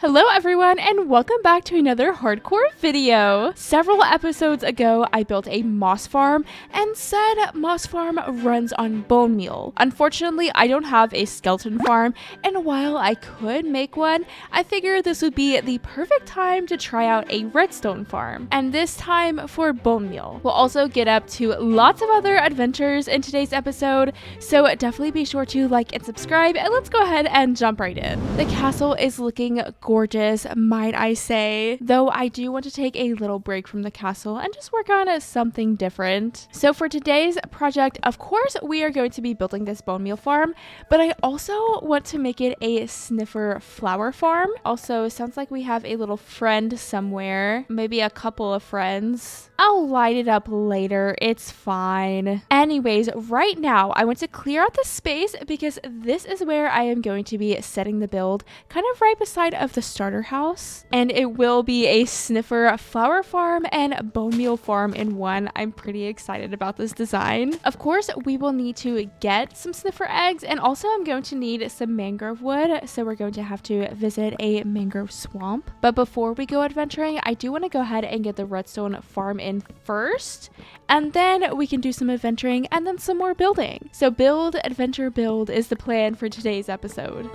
Hello everyone and welcome back to another hardcore video. Several episodes ago I built a moss farm and said moss farm runs on bone meal. Unfortunately I don't have a skeleton farm, and while I could make one, I figured this would be the perfect time to try out a redstone farm, and this time for bone meal. We'll also get up to lots of other adventures in today's episode, so definitely be sure to like and subscribe, and let's go ahead and jump right in. The castle is looking gorgeous, might I say, though I do want to take a little break from the castle and just work on something different. So for today's project, of course, we are going to be building this bone meal farm, but I also want to make it a sniffer flower farm. Also, sounds like we have a little friend somewhere, maybe a couple of friends. I'll light it up later, it's fine. Anyways, right now I want to clear out the space because this is where I am going to be setting the build, kind of right beside of the starter house, and it will be a sniffer flower farm and bone meal farm in one. I'm pretty excited about this design. Of course, we will need to get some sniffer eggs, and also I'm going to need some mangrove wood, so we're going to have to visit a mangrove swamp. But before we go adventuring, I do want to go ahead and get the redstone farm in first, and then we can do some adventuring and then some more building. So build, adventure, build is the plan for today's episode.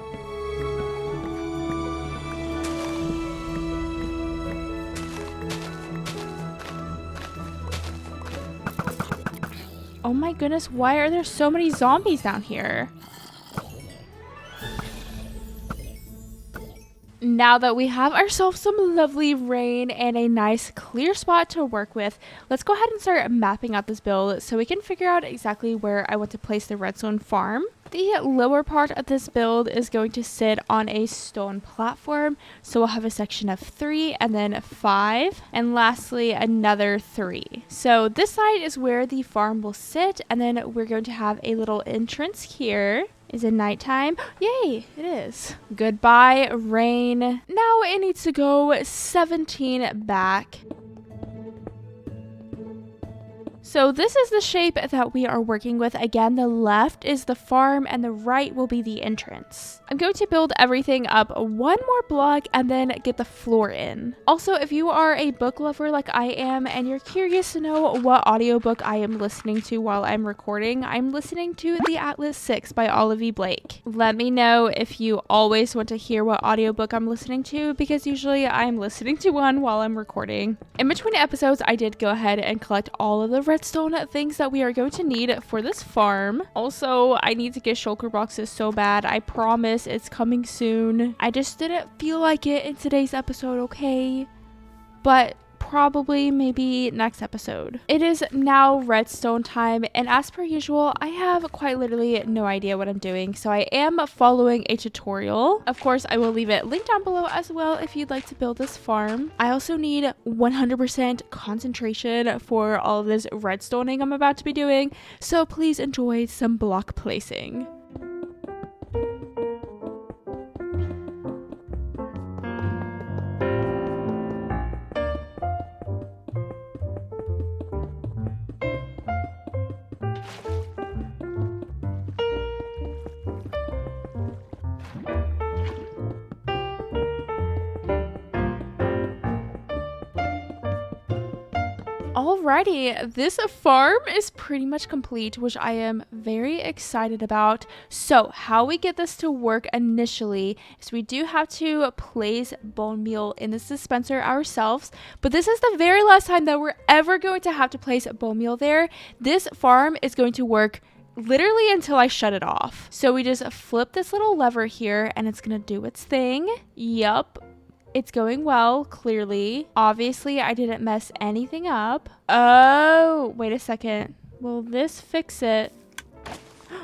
Oh my goodness, why are there so many zombies down here? Now that we have ourselves some lovely rain and a nice clear spot to work with, let's go ahead and start mapping out this build so we can figure out exactly where I want to place the redstone farm. The lower part of this build is going to sit on a stone platform, so we'll have a section of 3 and then 5, and lastly another 3. So this side is where the farm will sit, and then we're going to have a little entrance here. Is it nighttime? Yay, it is. Goodbye, rain. Now it needs to go 17 back. So this is the shape that we are working with. Again, the left is the farm and the right will be the entrance. I'm going to build everything up one more block and then get the floor in. Also, if you are a book lover like I am and you're curious to know what audiobook I am listening to while I'm recording, I'm listening to The Atlas 6 by Olive E. Blake. Let me know if you always want to hear what audiobook I'm listening to, because usually I'm listening to one while I'm recording. In between episodes, I did go ahead and collect all of the redstone things that we are going to need for this farm. Also, I need to get shulker boxes so bad. I promise it's coming soon. I just didn't feel like it in today's episode, okay? But probably maybe next episode. It is now redstone time, and as per usual, I have quite literally no idea what I'm doing, so I am following a tutorial. Of course, I will leave it linked down below as well if you'd like to build this farm. I also need 100% concentration for all of this redstoning I'm about to be doing, so please enjoy some block placing. Alrighty, this farm is pretty much complete, which I am very excited about. So how we get this to work initially is we do have to place bone meal in this dispenser ourselves, but this is the very last time that we're ever going to have to place bone meal there. This farm is going to work literally until I shut it off. So we just flip this little lever here and it's gonna do its thing. Yup. It's going well, clearly. Obviously, I didn't mess anything up. Oh, wait a second. Will this fix it?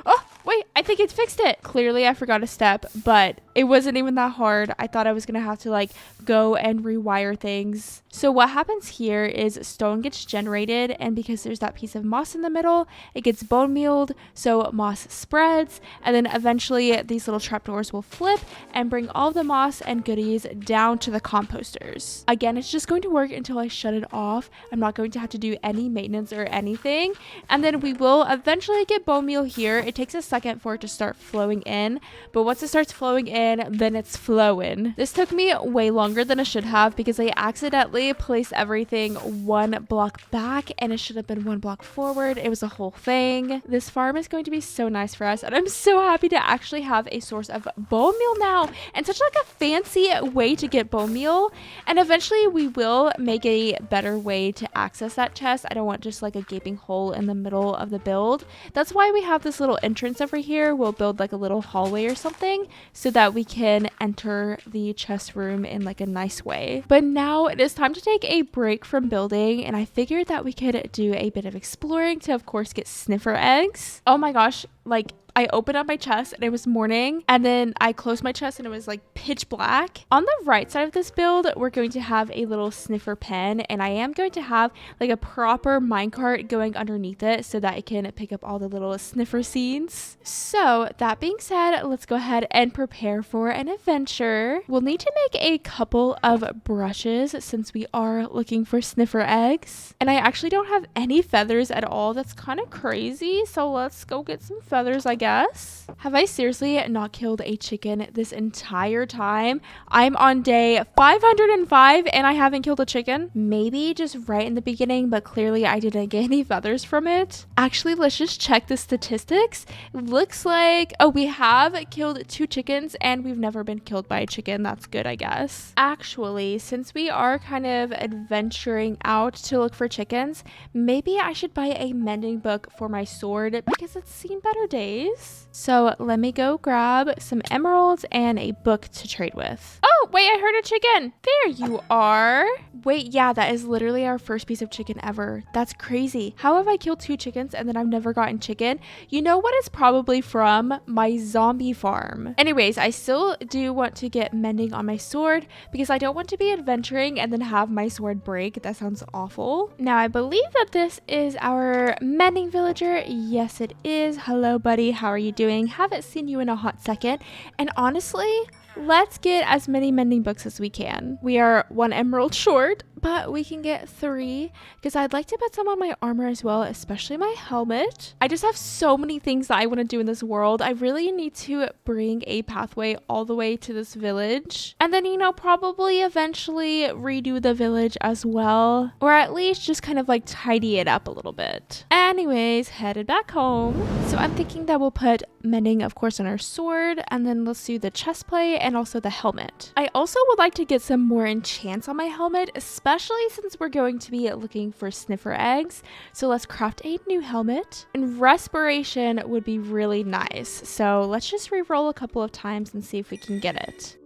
Oh, wait, I think it fixed it. Clearly, I forgot a step, but it wasn't even that hard. I thought I was gonna have to like go and rewire things. So what happens here is stone gets generated, and because there's that piece of moss in the middle, it gets bone mealed, so moss spreads, and then eventually these little trapdoors will flip and bring all of the moss and goodies down to the composters. Again, it's just going to work until I shut it off. I'm not going to have to do any maintenance or anything, and then we will eventually get bone meal here. It takes a second for it to start flowing in, but once it starts flowing in, in, then it's flowing. This took me way longer than it should have because I accidentally placed everything one block back and it should have been one block forward. It was a whole thing. This farm is going to be so nice for us, and I'm so happy to actually have a source of bone meal now, and such like a fancy way to get bone meal. And eventually we will make a better way to access that chest. I don't want just like a gaping hole in the middle of the build. That's why we have this little entrance over here. We'll build like a little hallway or something so that we can enter the chest room in like a nice way. But now it is time to take a break from building, and I figured that we could do a bit of exploring to of course get sniffer eggs. Oh my gosh, like I opened up my chest and it was morning, and then I closed my chest and it was like pitch black. On the right side of this build, we're going to have a little sniffer pen, and I am going to have like a proper minecart going underneath it so that it can pick up all the little sniffer seeds. So that being said, let's go ahead and prepare for an adventure. We'll need to make a couple of brushes since we are looking for sniffer eggs, and I actually don't have any feathers at all. That's kind of crazy, so let's go get some feathers, I guess. Have I seriously not killed a chicken this entire time? I'm on day 505 and I haven't killed a chicken. Maybe just right in the beginning, but clearly I didn't get any feathers from it. Actually, let's just check the statistics. It looks like, oh, we have killed 2 chickens and we've never been killed by a chicken. That's good, I guess. Actually, since we are kind of adventuring out to look for chickens, maybe I should buy a mending book for my sword because it's seen better days. So let me go grab some emeralds and a book to trade with. Oh, wait, I heard a chicken. There you are. Wait, yeah, that is literally our first piece of chicken ever. That's crazy. How have I killed 2 chickens and then I've never gotten chicken? You know what? It's probably from my zombie farm. Anyways, I still do want to get mending on my sword because I don't want to be adventuring and then have my sword break. That sounds awful. Now, I believe that this is our mending villager. Yes, it is. Hello, buddy. How are you doing? Haven't seen you in a hot second. And honestly, let's get as many mending books as we can. We are 1 emerald short, but we can get 3 because I'd like to put some on my armor as well, especially my helmet. I just have so many things that I want to do in this world. I really need to bring a pathway all the way to this village, and then, you know, probably eventually redo the village as well, or at least just kind of like tidy it up a little bit. Anyways, headed back home. So I'm thinking that we'll put mending, of course, on our sword, and then let's do the chest plate and also the helmet. I also would like to get some more enchants on my helmet, especially since we're going to be looking for sniffer eggs. So let's craft a new helmet, and respiration would be really nice. So let's just re-roll a couple of times and see if we can get it.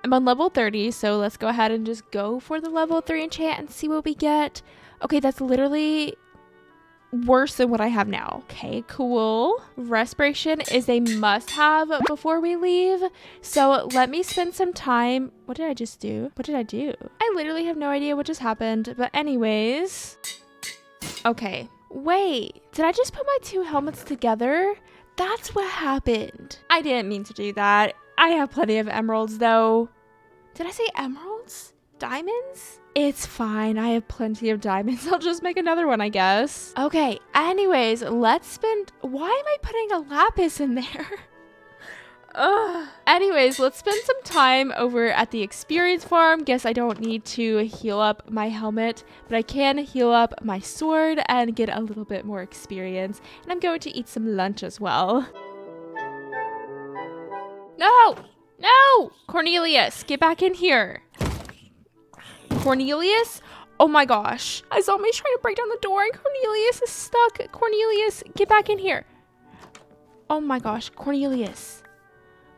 I'm on level 30, so let's go ahead and just go for the level 3 enchant and see what we get. Okay, that's literally worse than what I have now. Okay, cool. Respiration is a must-have before we leave. So let me spend some time. What did I just do? What did I do? I literally have no idea what just happened. But anyways. Okay. Wait, did I just put my 2 helmets together? That's what happened. I didn't mean to do that. I have plenty of emeralds though. Did I say emeralds? Diamonds? It's fine. I have plenty of diamonds. I'll just make another one, I guess. Okay. Anyways, let's spend... Why am I putting a lapis in there? Ugh. Anyways, let's spend some time over at the experience farm. Guess I don't need to heal up my helmet, but I can heal up my sword and get a little bit more experience. And I'm going to eat some lunch as well. No! No! Cornelius, get back in here. Cornelius? Oh my gosh. I saw me trying to break down the door and Cornelius is stuck. Cornelius, get back in here. Oh my gosh, Cornelius.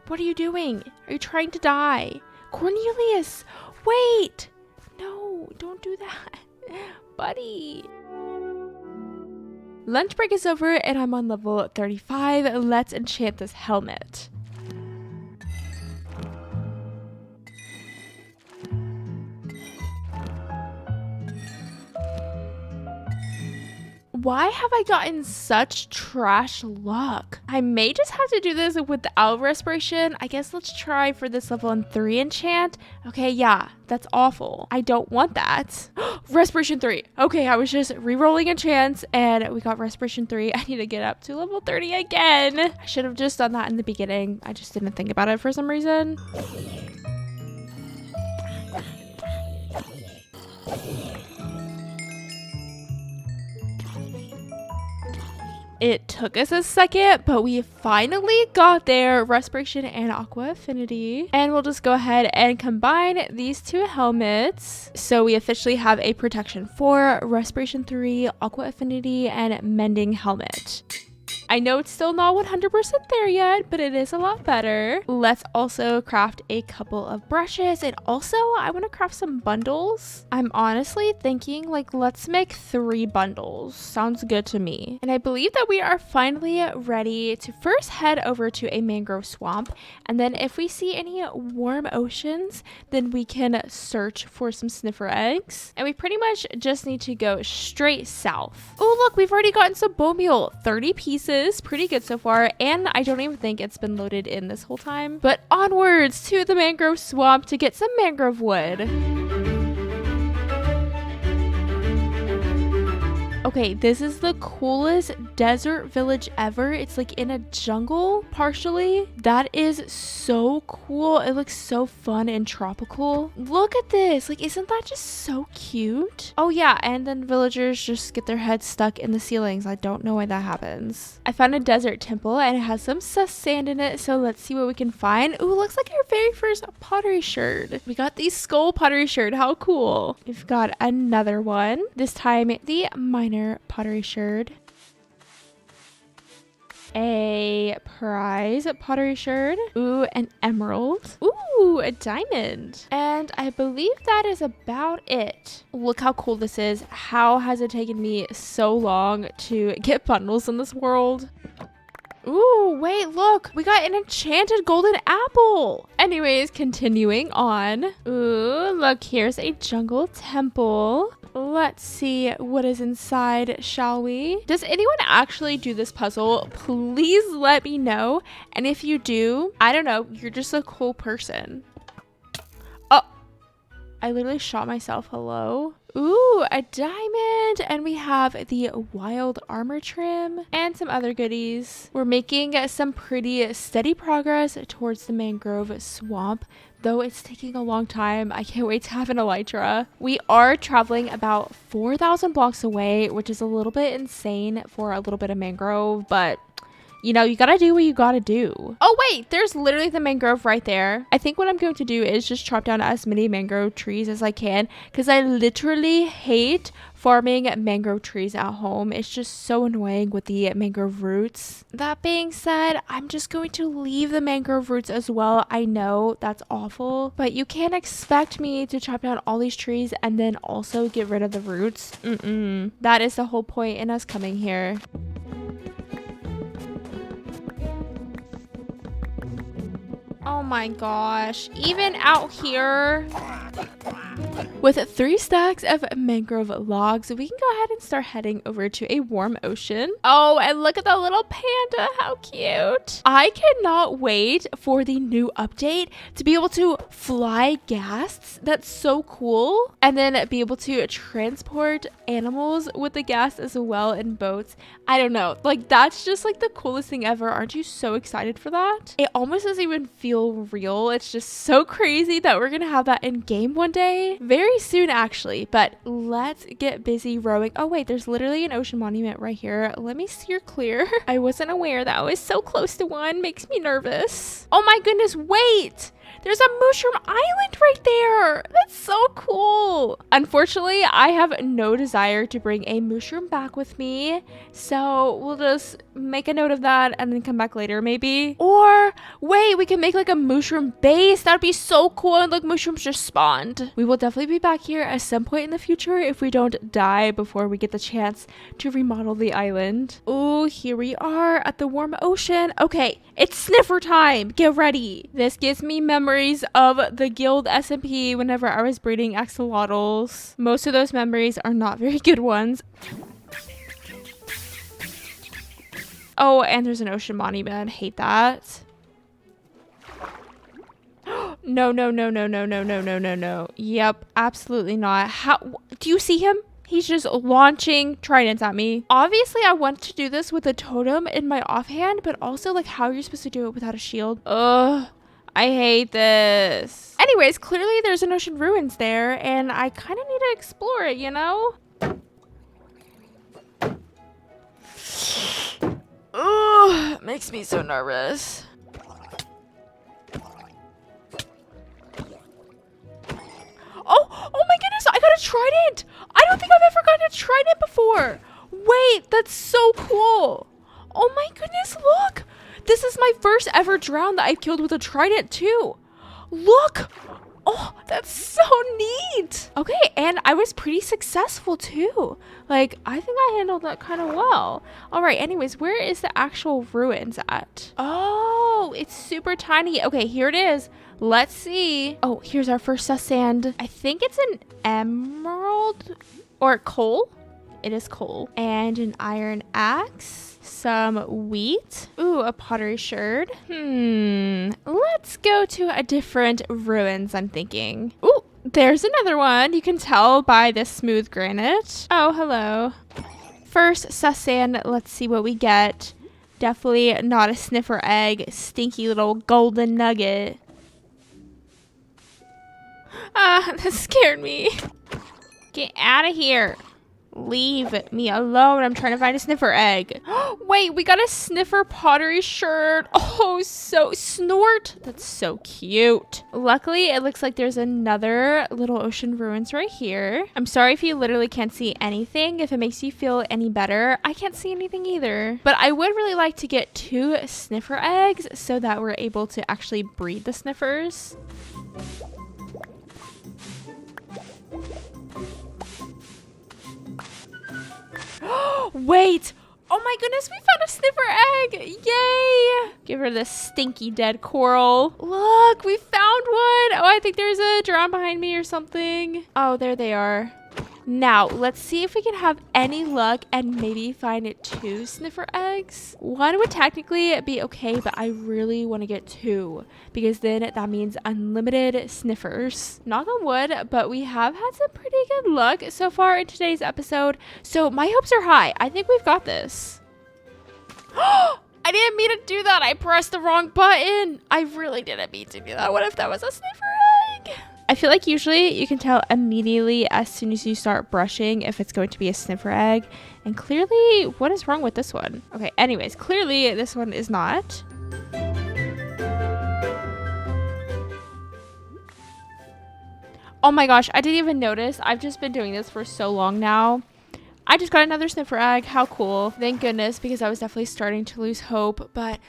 What are you doing? Are you trying to die? Cornelius, wait. No, don't do that. Buddy. Lunch break is over and I'm on level 35. Let's enchant this helmet. Why have I gotten such trash luck? I may just have to do this without respiration. I guess let's try for this level in 3 enchant. Okay, yeah, that's awful. I don't want that. Respiration 3. Okay, I was just re-rolling enchants and we got respiration 3. I need to get up to level 30 again. I should have just done that in the beginning. I just didn't think about it for some reason. It took us a second, but we finally got there. Respiration and Aqua Affinity. And we'll just go ahead and combine these two helmets. So we officially have a Protection 4, Respiration 3, Aqua Affinity, and Mending helmet. I know it's still not 100% there yet, but it is a lot better. Let's also craft a couple of brushes, and also I want to craft some bundles. I'm honestly thinking like let's make 3 bundles. Sounds good to me. And I believe that we are finally ready to first head over to a mangrove swamp, and then if we see any warm oceans, then we can search for some sniffer eggs. And we pretty much just need to go straight south. Oh look, we've already gotten some bone meal, 30 pieces. Pretty good so far, and I don't even think it's been loaded in this whole time. But onwards to the mangrove swamp to get some mangrove wood. Okay, this is the coolest desert village ever. It's like in a jungle, partially. That is so cool. It looks so fun and tropical. Look at this. Like, isn't that just so cute? Oh yeah, and then villagers just get their heads stuck in the ceilings. I don't know why that happens. I found a desert temple and it has some sus sand in it, so let's see what we can find. Ooh, looks like our very first pottery sherd. We got the skull pottery sherd. How cool. We've got another one. This time the minor pottery sherd, a prize pottery sherd, ooh, an emerald, ooh, a diamond, and I believe that is about it. Look how cool this is. How has it taken me so long to get bundles in this world? Ooh, wait, look, we got an enchanted golden apple. Anyways, continuing on. Ooh, look, here's a jungle temple. Let's see what is inside, shall we? Does anyone actually do this puzzle? Please let me know. And if you do, I don't know, you're just a cool person. Oh, I literally shot myself. Hello? Ooh, a diamond, and we have the wild armor trim and some other goodies. We're making some pretty steady progress towards the mangrove swamp, though it's taking a long time. I can't wait to have an elytra. We are traveling about 4,000 blocks away, which is a little bit insane for a little bit of mangrove, but you know, you gotta do what you gotta do. Oh wait, there's literally the mangrove right there. I think what I'm going to do is just chop down as many mangrove trees as I can, because I literally hate farming mangrove trees at home. It's just so annoying with the mangrove roots. That being said, I'm just going to leave the mangrove roots as well. I know that's awful, but you can't expect me to chop down all these trees and then also get rid of the roots. That is the whole point in us coming here. Oh my gosh, even out here with 3 stacks of mangrove logs, we can go ahead and start heading over to a warm ocean. Oh, and look at the little panda, how cute. I cannot wait for the new update to be able to fly ghasts. That's so cool. And then be able to transport animals with the ghast as well in boats. I don't know, like that's just like the coolest thing ever. Aren't you so excited for that? It almost doesn't even feel real. It's just so crazy that we're gonna have that in game one day, very soon actually. But let's get busy rowing. Oh wait, there's literally an ocean monument right here. Let me steer clear. I wasn't aware that I was so close to one. Makes me nervous. Oh my goodness, wait, there's a mushroom island right there. That's so cool. Unfortunately, I have no desire to bring a mushroom back with me, so we'll just make a note of that and then come back later maybe. Or wait, we can make like a mushroom base. That'd be so cool, and look, mushrooms just spawned. We will definitely be back here at some point in the future if we don't die before we get the chance to remodel the island. Oh, here we are at the warm ocean. Okay, it's sniffer time. Get ready. This gives me memories of the guild SMP whenever I was breeding axolotls. Most of those memories are not very good ones. Oh, and there's an ocean monument. Hate that. No, no, no, no, no, no, no, no, no, no. Yep, absolutely not. How do you see him? He's just launching tridents at me. Obviously, I want to do this with a totem in my offhand, but also like how you're supposed to do it without a shield. Ugh, I hate this. Anyways, clearly there's an ocean ruins there, and I kind of need to explore it, you know? Ugh, makes me so nervous. Oh my goodness, I got a trident. I don't think I've ever gotten a trident before. Wait, that's so cool. Oh my goodness, look. This is my first ever drown that I've killed with a trident too. Look. Oh, that's so neat. Okay, and I was pretty successful too. Like, I think I handled that kind of well. All right, anyways, where is the actual ruins at? Oh, it's super tiny. Okay, here it is. Let's see. Oh, here's our first sand. I think it's an emerald or coal. It is coal. And an iron axe. Some wheat. Ooh, a pottery sherd. Let's go to a different ruins, I'm thinking. Ooh, there's another one. You can tell by this smooth granite. Oh, hello. First sand. Let's see what we get. Definitely not a sniffer egg. Stinky little golden nugget. Ah, that scared me. Get out of here. Leave me alone. I'm trying to find a sniffer egg. Wait, we got a sniffer pottery sherd. Oh, so snort. That's so cute. Luckily, it looks like there's another little ocean ruins right here. I'm sorry if you literally can't see anything. If it makes you feel any better, I can't see anything either. But I would really like to get 2 sniffer eggs so that we're able to actually breed the sniffers. Wait! Oh my goodness, we found a sniffer egg! Yay! Give her this stinky dead coral. Look, we found one! Oh, I think there's a drown behind me or something. Oh, there they are. Now, let's see if we can have any luck and maybe find 2 sniffer eggs. 1 would technically be okay, but I really want to get 2 because then that means unlimited sniffers. Knock on wood, but we have had some pretty good luck so far in today's episode. So my hopes are high. I think we've got this. I didn't mean to do that. I pressed the wrong button. I really didn't mean to do that. What if that was a sniffer egg? I feel like usually you can tell immediately as soon as you start brushing if it's going to be a sniffer egg. And clearly, what is wrong with this one? Okay, anyways, clearly this one is not. Oh my gosh, I didn't even notice. I've just been doing this for so long now. I just got another sniffer egg. How cool. Thank goodness, because I was definitely starting to lose hope. But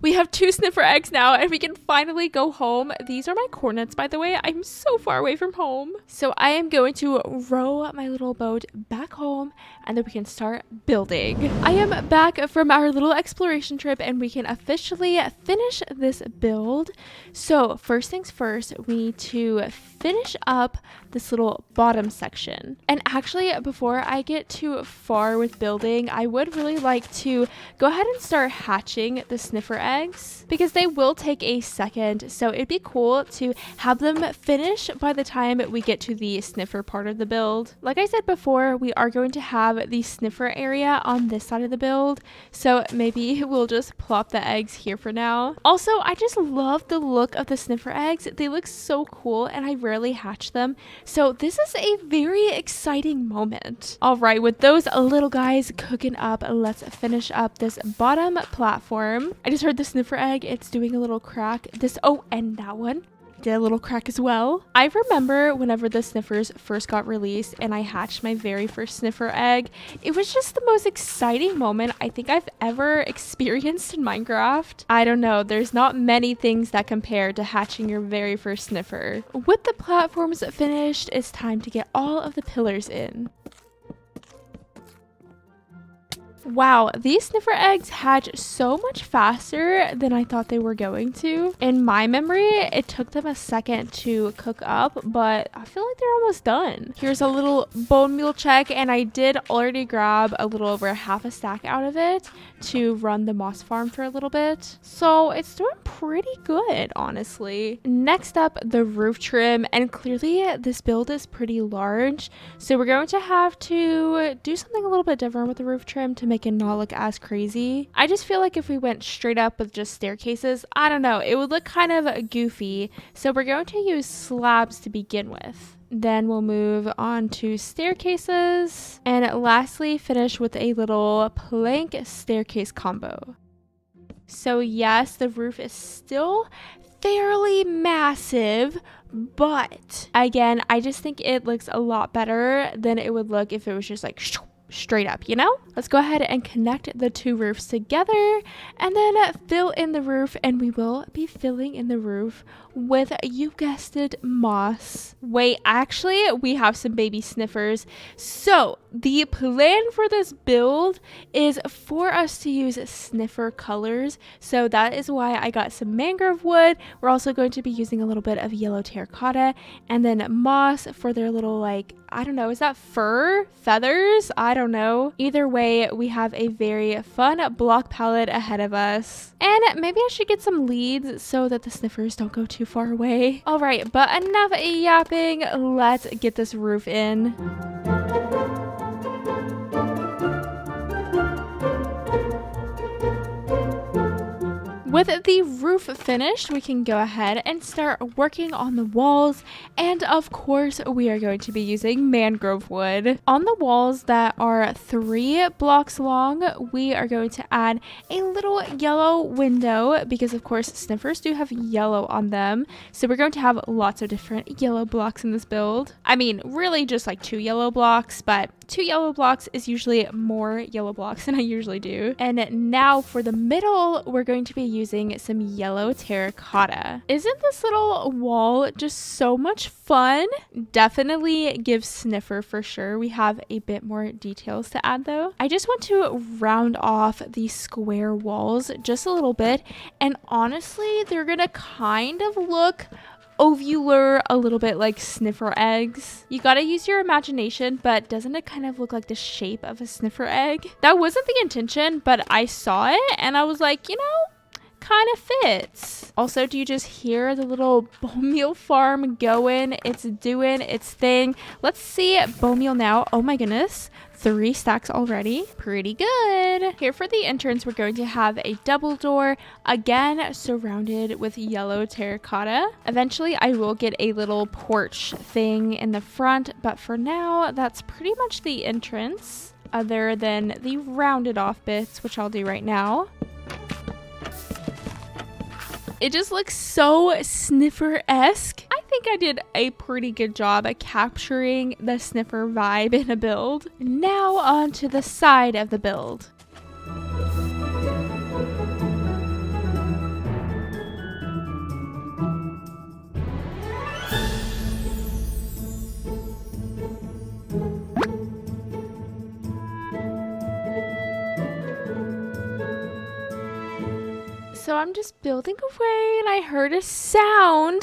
we have 2 sniffer eggs now and we can finally go home. These are my coordinates, by the way. I'm so far away from home. So I am going to row my little boat back home and then we can start building. I am back from our little exploration trip and we can officially finish this build. So first things first, we need to finish up this little bottom section. And actually, before I get too far with building, I would really like to go ahead and start hatching the sniffer eggs because they will take a second. So it'd be cool to have them finish by the time we get to the sniffer part of the build. Like I said before, we are going to have the sniffer area on this side of the build. So maybe we'll just plop the eggs here for now. Also, I just love the look of the sniffer eggs. They look so cool and I rarely hatch them. So this is a very exciting moment. All right, with those little guys cooking up, let's finish up this bottom platform. I just heard the sniffer egg. It's doing a little crack. Oh, and that one did a little crack as well. I remember whenever the sniffers first got released and I hatched my very first sniffer egg, it was just the most exciting moment I think I've ever experienced in Minecraft. I don't know, there's not many things that compare to hatching your very first sniffer. With the platforms finished, it's time to get all of the pillars in. Wow, these sniffer eggs hatch so much faster than I thought they were going to. In my memory, it took them a second to cook up, but I feel like they're almost done. Here's a little bone meal check, and I did already grab a little over half a stack out of it to run the moss farm for a little bit. So it's doing pretty good, honestly. Next up, the roof trim, and clearly this build is pretty large, so we're going to have to do something a little bit different with the roof trim to make it not look as crazy. I just feel like if we went straight up with just staircases, I don't know, it would look kind of goofy. So we're going to use slabs to begin with. Then we'll move on to staircases, and lastly finish with a little plank staircase combo. So yes, the roof is still fairly massive, but again, I just think it looks a lot better than it would look if it was just like straight up, you know? Let's go ahead and connect the two roofs together and then fill in the roof, and we will be filling in the roof with, you guessed it, moss. Wait, actually, we have some baby sniffers. So the plan for this build is for us to use sniffer colors. So that is why I got some mangrove wood. We're also going to be using a little bit of yellow terracotta and then moss for their little, like, I don't know, is that fur? Feathers? I don't know. Either way, we have a very fun block palette ahead of us. And maybe I should get some leads so that the sniffers don't go too far away. All right, but enough yapping. Let's get this roof in. With the roof finished, we can go ahead and start working on the walls, and of course we are going to be using mangrove wood. On the walls that are 3 blocks long, we are going to add a little yellow window because of course sniffers do have yellow on them, so we're going to have lots of different yellow blocks in this build. I mean, really just like 2 yellow blocks, but 2 yellow blocks is usually more yellow blocks than I usually do. And now for the middle, we're going to be using some yellow terracotta. Isn't this little wall just so much fun? Definitely gives sniffer for sure. We have a bit more details to add though. I just want to round off the square walls just a little bit, and honestly, they're gonna kind of look ovular, a little bit like sniffer eggs. You gotta use your imagination, but doesn't it kind of look like the shape of a sniffer egg? That wasn't the intention, but I saw it and I was like, you know, kind of fits. Also, do you just hear the little bone meal farm going? It's doing its thing. Let's see bone meal now. Oh my goodness. 3 stacks already. Pretty good. Here for the entrance, we're going to have a double door, again surrounded with yellow terracotta. Eventually, I will get a little porch thing in the front, but for now, that's pretty much the entrance, other than the rounded off bits, which I'll do right now. It just looks so sniffer-esque. I think I did a pretty good job at capturing the sniffer vibe in a build. Now on to the side of the build. So I'm just building away and I heard a sound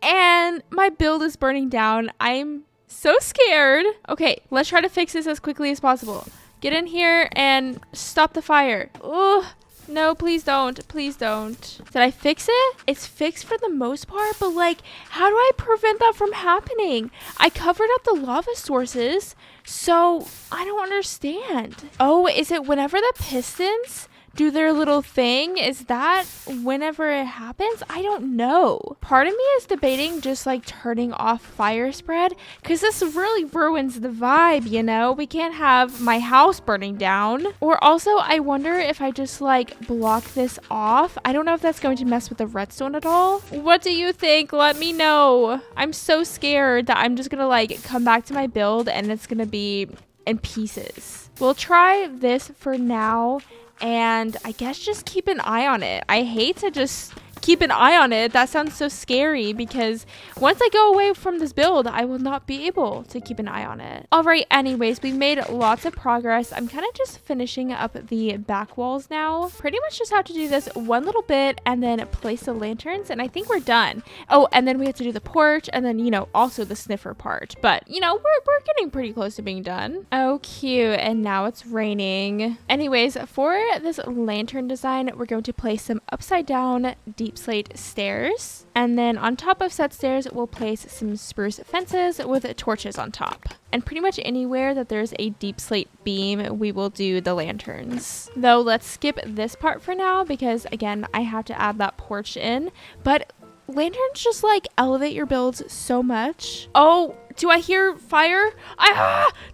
and my build is burning down. I'm so scared. Okay, let's try to fix this as quickly as possible. Get in here and stop the fire. Ugh. No, please don't. Please don't. Did I fix it? It's fixed for the most part, but like, how do I prevent that from happening? I covered up the lava sources, so I don't understand. Oh, is it whenever the pistons do their little thing? Is that whenever it happens? I don't know. Part of me is debating just like turning off fire spread, because this really ruins the vibe, you know? We can't have my house burning down. Or also, I wonder if I just like block this off. I don't know if that's going to mess with the redstone at all. What do you think? Let me know. I'm so scared that I'm just gonna like come back to my build and it's gonna be in pieces. We'll try this for now, and I guess just keep an eye on it. I hate to just keep an eye on it. That sounds so scary because once I go away from this build, I will not be able to keep an eye on it. All right, anyways, we made lots of progress. I'm kind of just finishing up the back walls now. Pretty much just have to do this one little bit and then place the lanterns, and I think we're done. Oh, and then we have to do the porch and then, you know, also the sniffer part. But, you know, we're getting pretty close to being done. Oh, cute. And now it's raining. Anyways, for this lantern design, we're going to place some upside down deep slate stairs. And then on top of said stairs, we'll place some spruce fences with torches on top. And pretty much anywhere that there's a deep slate beam, we will do the lanterns. Though let's skip this part for now because again, I have to add that porch in. But lanterns just like elevate your builds so much. Oh, do I hear fire?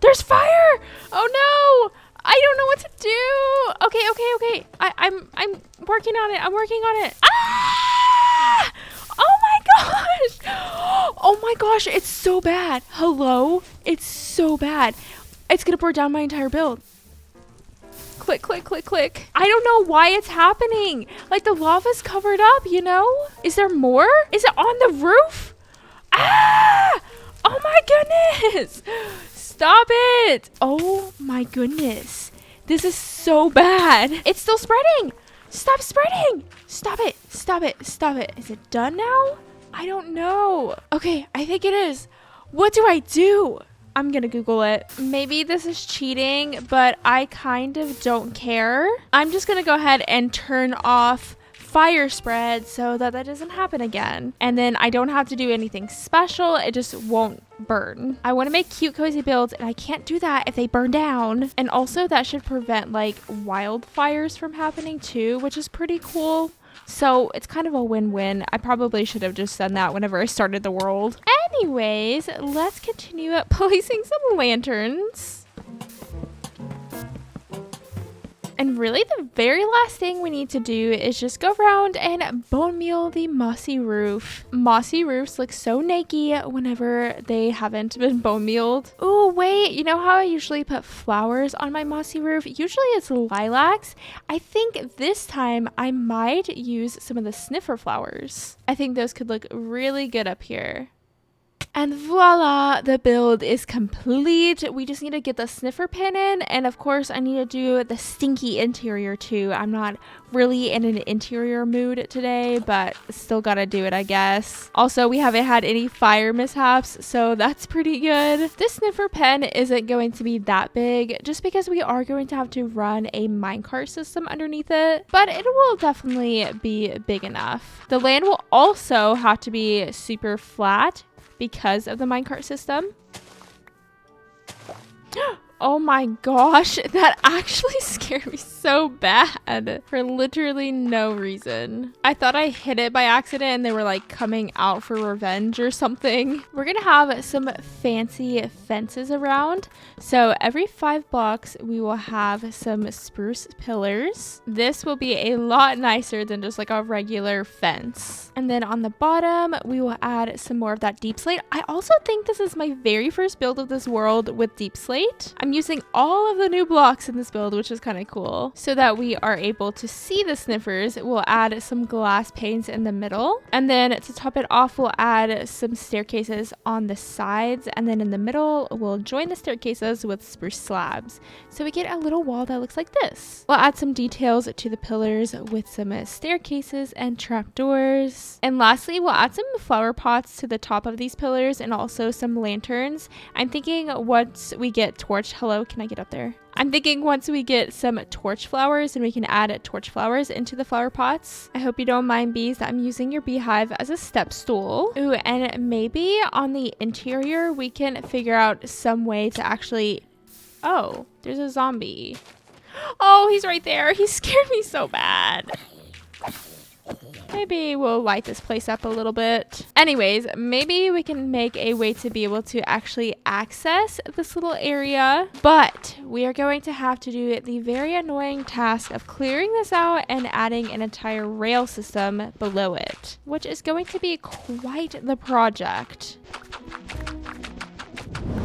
There's fire! Oh no! I don't know what to do. Okay. I'm working on it. I'm working on it. Ah! Oh my gosh! Oh my gosh, it's so bad. Hello? It's so bad. It's gonna burn down my entire build. Click, click, click, click. I don't know why it's happening. Like the lava's covered up, you know? Is there more? Is it on the roof? Ah! Oh my goodness! Stop it! Oh my goodness. This is so bad. It's still spreading. Stop spreading. Stop it. Stop it. Stop it. Is it done now? I don't know. Okay, I think it is. What do I do? I'm gonna Google it. Maybe this is cheating, but I kind of don't care. I'm just gonna go ahead and turn off fire spread so that doesn't happen again. And then I don't have to do anything special. It just won't burn. I want to make cute cozy builds and I can't do that if they burn down. And also that should prevent like wildfires from happening too, which is pretty cool. So it's kind of a win-win. I probably should have just done that whenever I started the world. Anyways, let's continue placing some lanterns. And really the very last thing we need to do is just go around and bone meal the mossy roof. Mossy roofs look so naked whenever they haven't been bone mealed. Oh wait, you know how I usually put flowers on my mossy roof? Usually it's lilacs. I think this time I might use some of the sniffer flowers. I think those could look really good up here. And voila, the build is complete. We just need to get the sniffer pin in. And of course, I need to do the stinky interior too. I'm not really in an interior mood today, but still gotta do it, I guess. Also, we haven't had any fire mishaps, so that's pretty good. This sniffer pen isn't going to be that big just because we are going to have to run a minecart system underneath it, but it will definitely be big enough. The land will also have to be super flat because of the minecart system. Oh my gosh, that actually scared me so bad for literally no reason. I thought I hit it by accident and they were like coming out for revenge or something. We're gonna have some fancy fences around. So every 5 blocks, we will have some spruce pillars. This will be a lot nicer than just like a regular fence. And then on the bottom, we will add some more of that deep slate. I also think this is my very first build of this world with deep slate. I'm using all of the new blocks in this build, which is kind of cool. So that we are able to see the sniffers, we'll add some glass panes in the middle. And then to top it off, we'll add some staircases on the sides. And then in the middle, we'll join the staircases with spruce slabs. So we get a little wall that looks like this. We'll add some details to the pillars with some staircases and trapdoors. And lastly, we'll add some flower pots to the top of these pillars and also some lanterns. I'm thinking once we get torch, hello, can I get up there? I'm thinking once we get some torch flowers and we can add torch flowers into the flower pots. I hope you don't mind, bees, that I'm using your beehive as a step stool. Ooh, and maybe on the interior we can figure out some way to actually... Oh, there's a zombie. Oh, he's right there. He scared me so bad. Maybe we'll light this place up a little bit. Anyways, maybe we can make a way to be able to actually access this little area. But we are going to have to do the very annoying task of clearing this out and adding an entire rail system below it, which is going to be quite the project.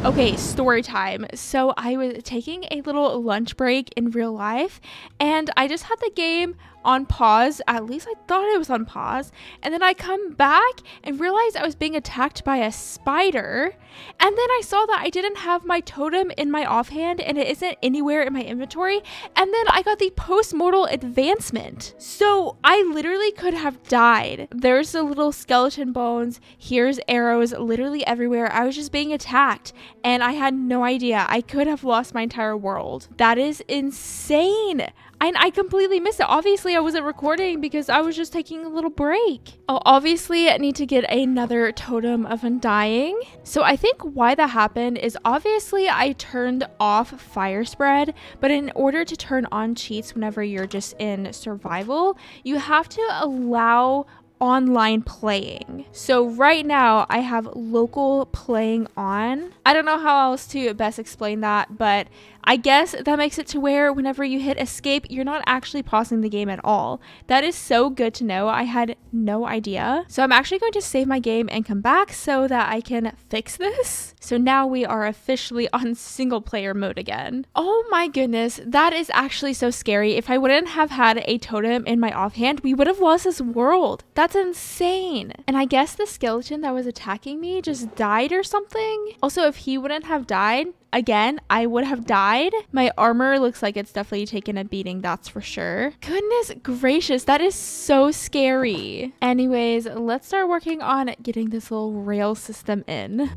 Okay, story time. So I was taking a little lunch break in real life and I just had the game on pause. At least I thought it was on pause. And then I come back and realized I was being attacked by a spider. And then I saw that I didn't have my totem in my offhand and it isn't anywhere in my inventory. And then I got the post-mortal advancement. So I literally could have died. There's the little skeleton bones. Here's arrows literally everywhere. I was just being attacked and I had no idea. I could have lost my entire world. That is insane. And I completely missed it. Obviously, I wasn't recording because I was just taking a little break. I'll obviously need to get another totem of undying. So I think why that happened is obviously I turned off fire spread, but in order to turn on cheats whenever you're just in survival, you have to allow online playing. So right now I have local playing on. I don't know how else to best explain that, but I guess that makes it to where whenever you hit escape, you're not actually pausing the game at all. That is so good to know. I had no idea. So I'm actually going to save my game and come back so that I can fix this. So now we are officially on single player mode again. Oh my goodness, that is actually so scary. If I wouldn't have had a totem in my offhand, we would have lost this world. That's insane. And I guess the skeleton that was attacking me just died or something. Also, if he wouldn't have died, again, I would have died. My armor looks like it's definitely taken a beating, that's for sure. Goodness gracious, that is so scary. Anyways, let's start working on getting this little rail system in.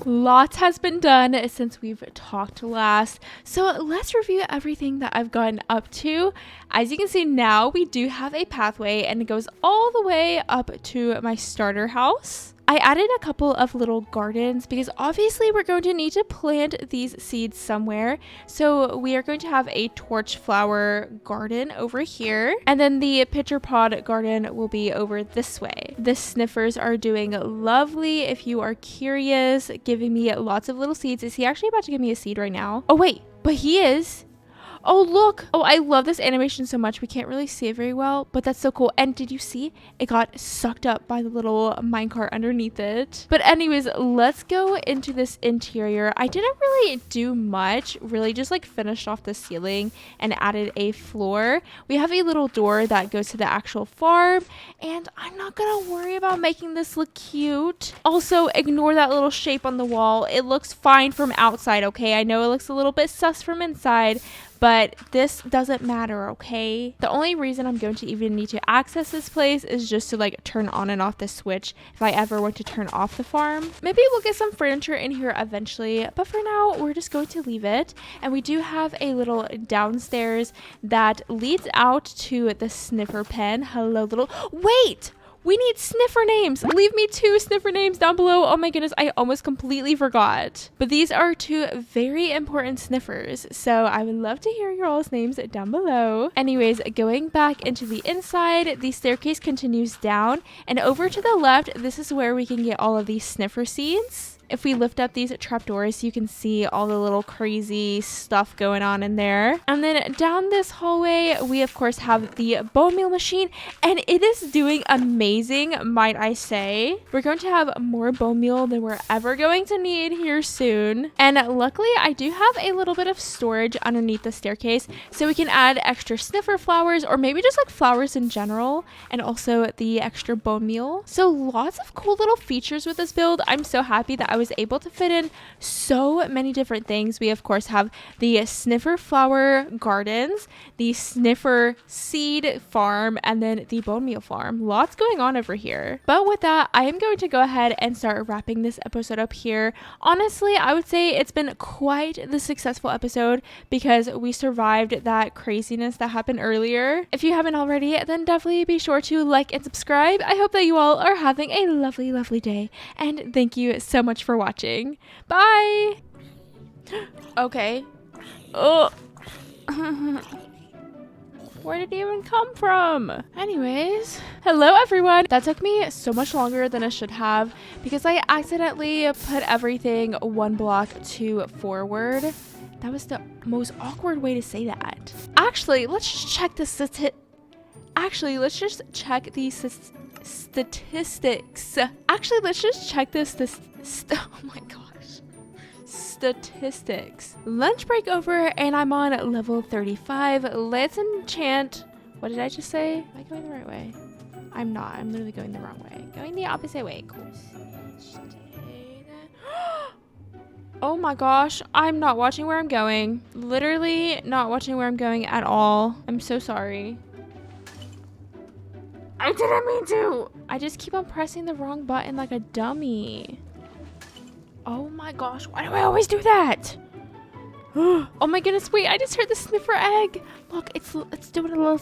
Lots has been done since we've talked last, so let's review everything that I've gotten up to. As you can see now, we do have a pathway and it goes all the way up to my starter house. I added a couple of little gardens because obviously we're going to need to plant these seeds somewhere. So we are going to have a torch flower garden over here. And then the pitcher pod garden will be over this way. The sniffers are doing lovely. If you are curious, giving me lots of little seeds. Is he actually about to give me a seed right now? Oh wait, but he is. Oh, look. Oh, I love this animation so much. We can't really see it very well, but that's so cool. And did you see? It got sucked up by the little minecart underneath it. But anyways, let's go into this interior. I didn't really do much, really just like finished off the ceiling and added a floor. We have a little door that goes to the actual farm, and I'm not gonna worry about making this look cute. Also, ignore that little shape on the wall. It looks fine from outside, okay? I know it looks a little bit sus from inside, but this doesn't matter, okay? The only reason I'm going to even need to access this place is just to like turn on and off the switch if I ever want to turn off the farm. Maybe we'll get some furniture in here eventually, but for now, we're just going to leave it. And we do have a little downstairs that leads out to the sniffer pen. Hello, little... Wait! We need sniffer names. Leave me 2 sniffer names down below. Oh my goodness, I almost completely forgot. But these are 2 very important sniffers, so I would love to hear your all's names down below. Anyways, going back into the inside, the staircase continues down, and over to the left, this is where we can get all of these sniffer seeds. If we lift up these trapdoors, you can see all the little crazy stuff going on in there. And then down this hallway, we of course have the bone meal machine, and it is doing amazing, might I say. We're going to have more bone meal than we're ever going to need here soon. And luckily, I do have a little bit of storage underneath the staircase, so we can add extra sniffer flowers, or maybe just like flowers in general, and also the extra bone meal. So lots of cool little features with this build. I'm so happy that I was able to fit in so many different things. We of course have the sniffer flower gardens, the sniffer seed farm, and then the bone meal farm. Lots going on over here. But with that, I am going to go ahead and start wrapping this episode up here. Honestly, I would say it's been quite the successful episode because we survived that craziness that happened earlier. If you haven't already, then definitely be sure to like and subscribe. I hope that you all are having a lovely, lovely day, and thank you so much for watching. Bye. Okay. Oh. Where did it even come from? Anyways, hello everyone. That took me so much longer than it should have because I accidentally put everything 1 block too forward. That was the most awkward way to say that. Actually, let's just check the statistics. Actually, let's just check oh my gosh. Statistics. Lunch break over and I'm on level 35. Let's enchant. What did I just say? Am I going the right way? I'm not. I'm literally going the wrong way. Going the opposite way, of course. Oh my gosh, I'm not watching where I'm going. Literally not watching where I'm going at all. I'm so sorry. I didn't mean to. I just keep on pressing the wrong button like a dummy. Oh my gosh, why do I always do that? Oh my goodness, wait, I just heard the sniffer egg. Look, it's doing a little...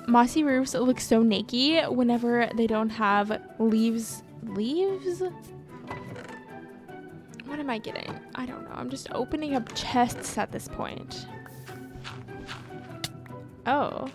Mossy roofs look so naked whenever they don't have leaves. Leaves? What am I getting? I don't know. I'm just opening up chests at this point. Oh.